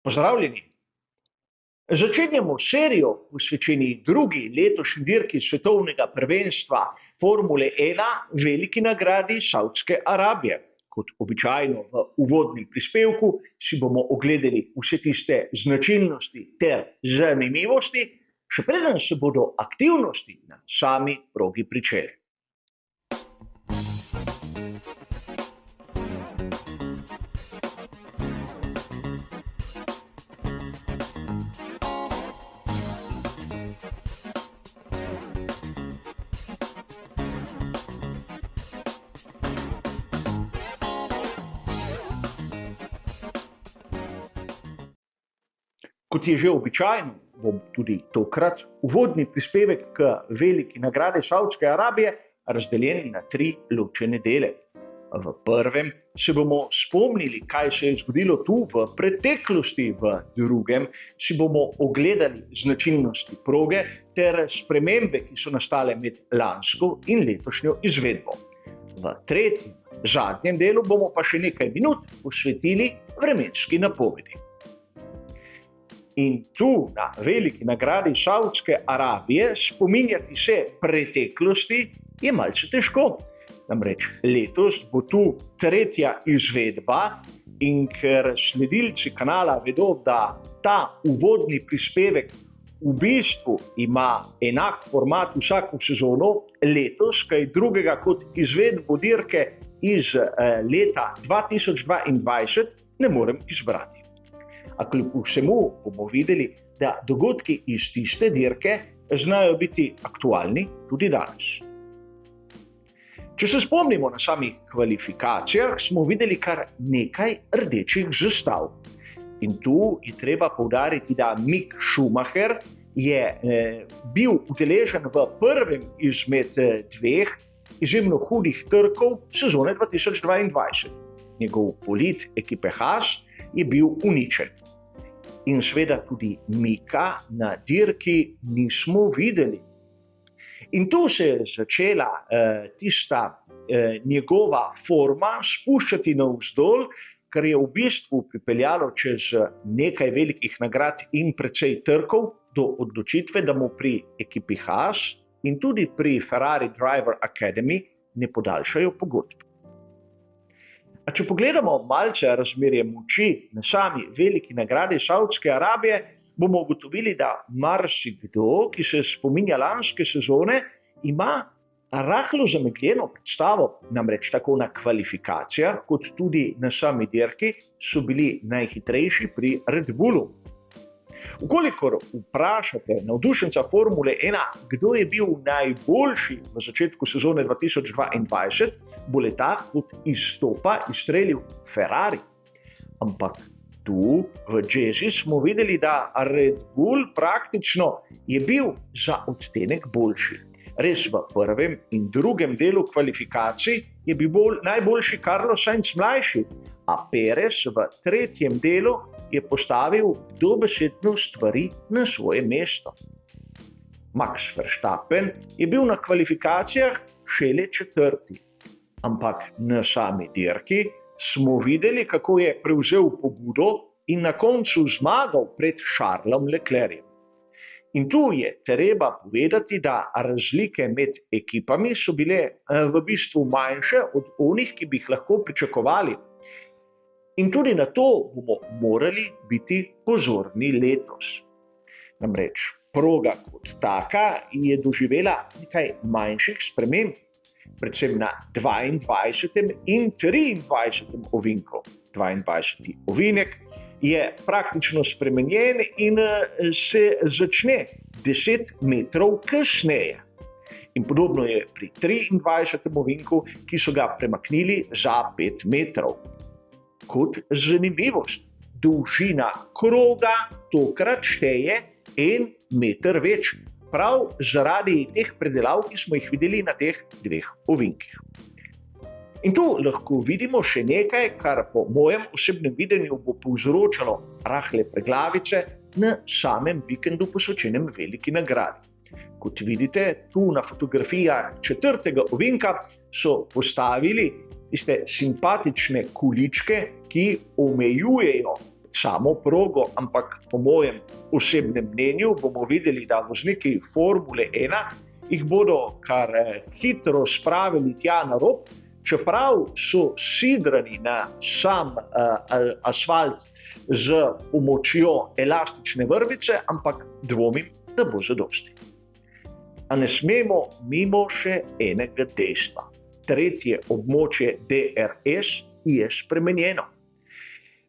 Pozdravljeni! Začenjamo serijo posvečeni drugi letošnji dirki svetovnega prvenstva Formule 1 veliki nagradi Savdske Arabije. Kot običajno v uvodnem prispevku si bomo ogledali vse tiste značilnosti ter zanimivosti, še preden se bodo aktivnosti na sami progi pričele. Kot je že običajno, bom tudi tokrat uvodni prispevek k veliki nagradi Savdske Arabije razdeljen na 3 ločene dele. V prvem se bomo spomnili, kaj se je zgodilo tu v preteklosti, v drugem si bomo ogledali značilnosti proge ter spremembe, ki so nastale med lansko in letošnjo izvedbo. V tretjem, zadnjem delu bomo pa še nekaj minut posvetili vremenski napovedi. In tu na veliki nagradi Savdske Arabije spominjati se preteklosti je malce težko. Namreč letos bo tu 3. izvedba in ker sledilci kanala vedo, da ta uvodni prispevek v bistvu ima enak format vsako sezono, letos kaj drugega kot izvedbo dirke iz leta 2022 ne morem izbrati. A kljub vsemu bomo videli, da dogodki iz tiste dirke znajo biti aktualni tudi danes. Če se spomnimo na samih kvalifikacijah, smo videli kar nekaj rdečih zastav. In tu je treba poudariti, da Mick Schumacher je bil udeležen v prvem izmed 2 izjemno hudih trkov sezone 2022. Njegov bolid ekipe Haas je bil uničen. In seveda tudi Mika na dirki nismo videli. In tu se je začela tista njegova forma spuščati navzdol, kar je v bistvu pripeljalo čez nekaj velikih nagrad in precej trkov do odločitve, da mu pri ekipi Haas in tudi pri Ferrari Driver Academy ne podaljšajo pogodb. A če pogledamo malce razmerje moči na sami veliki nagradi Savdske Arabije, bomo ugotovili, da marsikdo, ki se spominja lanske sezone, ima rahlo zamegljeno predstavo, namreč tako na kvalifikacijah, kot tudi na sami dirki so bili najhitrejši pri Red Bullu. Vkolikor vprašate navdušenca Formule 1, kdo je bil najboljši v začetku sezone 2022, bo letak kot izstopa izstrelil Ferrari. Ampak tu v Jezi smo videli, da Red Bull praktično je bil za odtenek boljši. Res v prvem in drugem delu kvalifikacij je bil najboljši Carlos Sainz mlajši, a Perez v tretjem delu je postavil dobesedno stvari na svoje mesto. Max Verstappen je bil na kvalifikacijah šele 4. Ampak na sami dirki smo videli, kako je prevzel pobudo in na koncu zmagal pred Charlesom Leclercem. In tu je treba povedati, da razlike med ekipami so bile v bistvu manjše od onih, ki bi jih lahko pričakovali. In tudi na to bomo morali biti pozorni letos. Namreč proga kot taka je doživela nekaj manjših sprememb, predvsem na 22. in 23. ovinku. 22. ovinek je praktično spremenjen in se začne 10 metrov kasneje. In podobno je pri 23. ovinku, ki so ga premaknili za 5 metrov. Kot zanimivost, dolžina kroga tokrat šteje 1 meter več, prav zaradi teh predelav, ki smo jih videli na teh 2 ovinkih. In tu lahko vidimo še nekaj, kar po mojem osebnem videnju bo povzročalo rahle preglavice na samem vikendu posvečenem veliki nagradi. Kot vidite, tu na fotografijah 4. ovinka so postavili tiste simpatične kuličke, ki omejujejo samo progo, ampak po mojem osebnem mnenju bomo videli, da vozniki Formule 1 jih bodo kar hitro spravili tja na rob, čeprav so sidrani na sam asfalt z pomočjo elastične vrvice, ampak dvomim, da bo zadosti. A ne smemo mimo še enega dejstva. Tretje območje DRS je spremenjeno.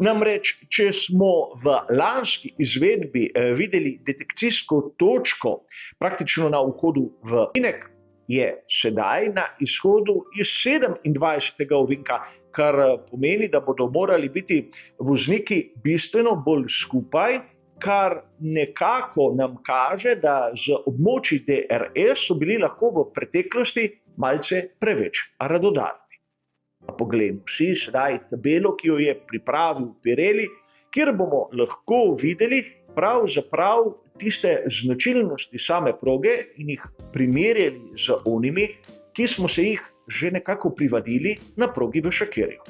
Namreč, če smo v lanski izvedbi videli detekcijsko točko praktično na vhodu v ovinek, je sedaj na izhodu iz 27. ovinka, kar pomeni, da bodo morali biti vozniki bistveno bolj skupaj, kar nekako nam kaže, da z območji DRS so bili lahko v preteklosti malce preveč radodarni. Poglejmo si sedaj tabelo, ki jo je pripravil Pirelli, kjer bomo lahko videli pravzaprav tiste značilnosti same proge in jih primerjali z onimi, ki smo se jih že nekako privadili na progi v Šakirju.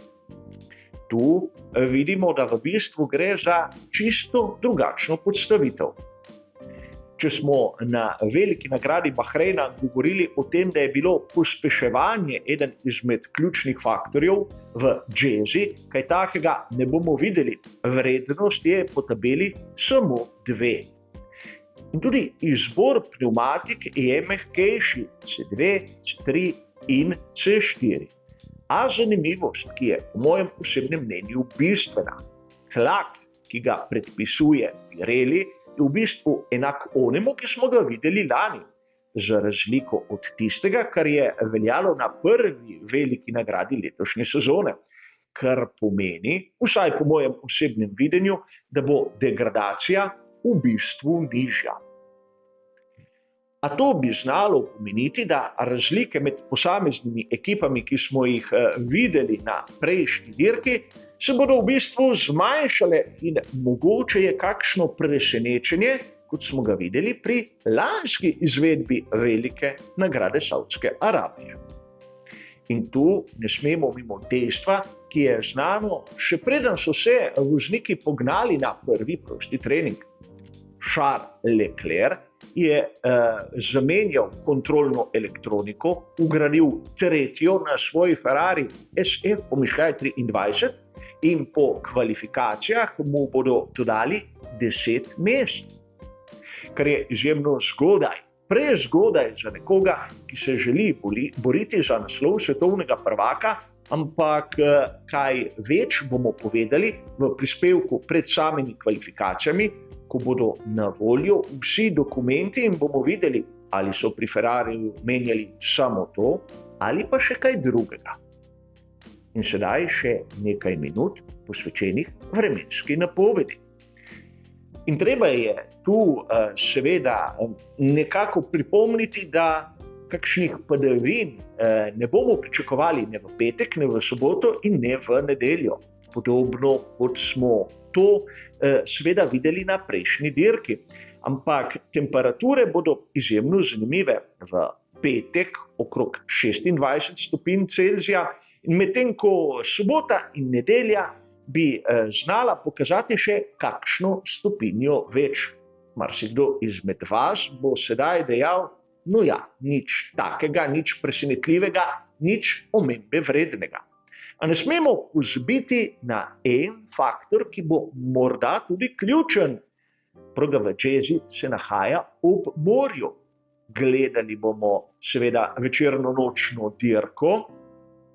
Tu vidimo, da v bistvu gre za čisto drugačno podstavitev. Če smo na veliki nagradi Bahreina govorili o tem, da je bilo pospeševanje eden izmed ključnih faktorjev v Jazzy, kaj takega ne bomo videli. Vrednost je po tabeli samo 2. In tudi izbor pnevmatik je mehkejši, C2, C3 in C4. A zanimivost, ki je po mojem osebnem mnenju bistvena, tlak, ki ga predpisuje Pirelli, je v bistvu enak onemu, ki smo ga videli lani, za razliko od tistega, kar je veljalo na prvi veliki nagradi letošnje sezone, kar pomeni, vsaj po mojem osebnem videnju, da bo degradacija v bistvu nižja. A to bi znalo pomeniti, da razlike med posameznimi ekipami, ki smo jih videli na prejšnji dirki, se bodo v bistvu zmanjšale in mogoče je kakšno presenečenje, kot smo ga videli pri lanski izvedbi velike nagrade Saudske Arabije. In tu ne smemo mimo dejstva, ki je znano, še preden so se vozniki pognali na prvi prosti trening. Charles Leclerc je zamenjal kontrolno elektroniko, vgradil tretjo na svoj Ferrari SF-23 in po kvalifikacijah mu bodo dodali 10 mest, kar je izjemno zgodaj. Prezgodaj za nekoga, ki se želi boriti za naslov svetovnega prvaka, ampak kaj več bomo povedali v prispevku pred samimi kvalifikacijami, ko bodo na voljo vsi dokumenti in bomo videli, ali so pri Ferrariju menjali samo to, ali pa še kaj drugega. In sedaj še nekaj minut posvečenih vremenski napovedi. In treba je tu seveda nekako pripomniti, da kakšnih padavin ne bomo pričakovali ne v petek, ne v soboto in ne v nedeljo. Podobno kot smo to seveda videli na prejšnji dirki. Ampak temperature bodo izjemno zanimive. V petek okrog 26 stopinj Celzija, in medtem ko sobota in nedelja bi znala pokazati še kakšno stopinjo več. Marsikdo izmed vas bo sedaj dejal, no ja, nič takega, nič presenetljivega, nič omembe vrednega. A ne smemo pozabiti na en faktor, ki bo morda tudi ključen. Proga v Jazzy se nahaja ob morju. Gledali bomo seveda večerno-nočno dirko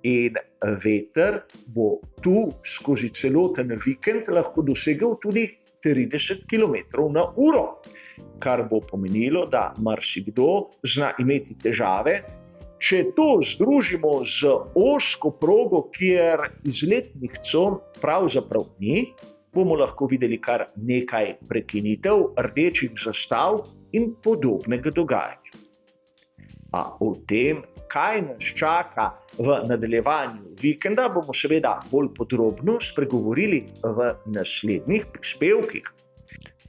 in veter bo tu skozi celoten vikend lahko dosegel tudi 30 km/h, kar bo pomenilo, da marsikdo zna imeti težave. Če to združimo z ozko progo, kjer izletnih con pravzaprav ni, bomo lahko videli kar nekaj prekinitev, rdečih zastav in podobnega dogajanja. A o tem, kaj nas čaka v nadaljevanju vikenda, bomo seveda bolj podrobno spregovorili v naslednjih prispevkih.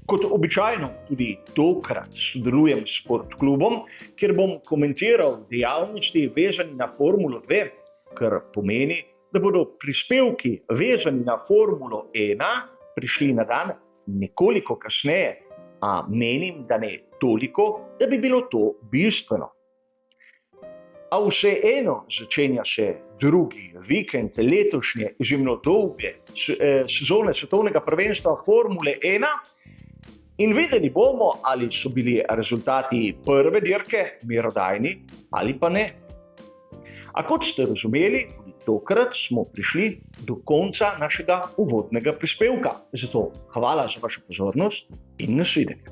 Kot običajno tudi tokrat sodelujem s Sportklubom, kjer bom komentiral dejavnosti vezani na Formulo 2, kar pomeni, da bodo prispevki vezani na Formulo 1 prišli na dan nekoliko kasneje, a menim, da ne toliko, da bi bilo to bistveno. A vseeno začenja se drugi vikend letošnje izjemno dolge sezone svetovnega prvenstva Formule 1 in videli bomo, ali so bili rezultati prve dirke merodajni ali pa ne. A kot ste razumeli, tudi tokrat smo prišli do konca našega uvodnega prispevka. Zato hvala za vašo pozornost in nasvidenje.